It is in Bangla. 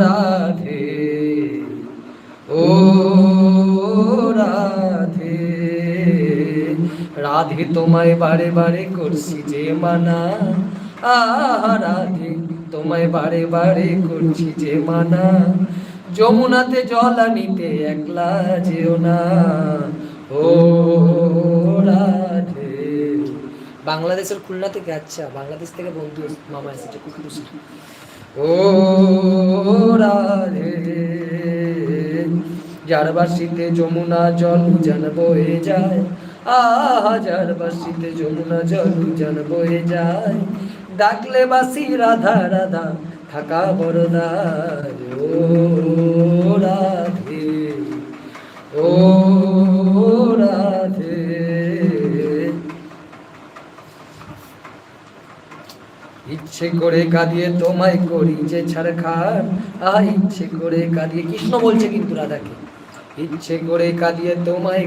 রাধে ও রাধে রাধে তোমায় বারে বারে করছি যে মানা আহা রাধে তোমায় বারে বারে করছি যে মানা যমুনাতে জল আনিতে একলা যেও না ও রাধে। বাংলাদেশের খুলনা থেকে, আচ্ছা বাংলাদেশ থেকে বন্ধু মামা এসেছে, খুব খুশি। ও রাধে যার বাসিতে যমুনা জল উজান বয়ে যায় আহা যার বাসিতে যমুনা জল উজান বয়ে যায় ডাকলে বাসি রাধা রাধা থাকা বরদার ও রাধে ও রাধে। ইচ্ছে করে কাঁদিয়ে তোমায় করি যে ছাড়খার ইচ্ছে করে কাঁদিয়ে, কৃষ্ণ বলছে কিন্তু রাধাকে, ইচ্ছে করে কাঁদিয়ে তোমায়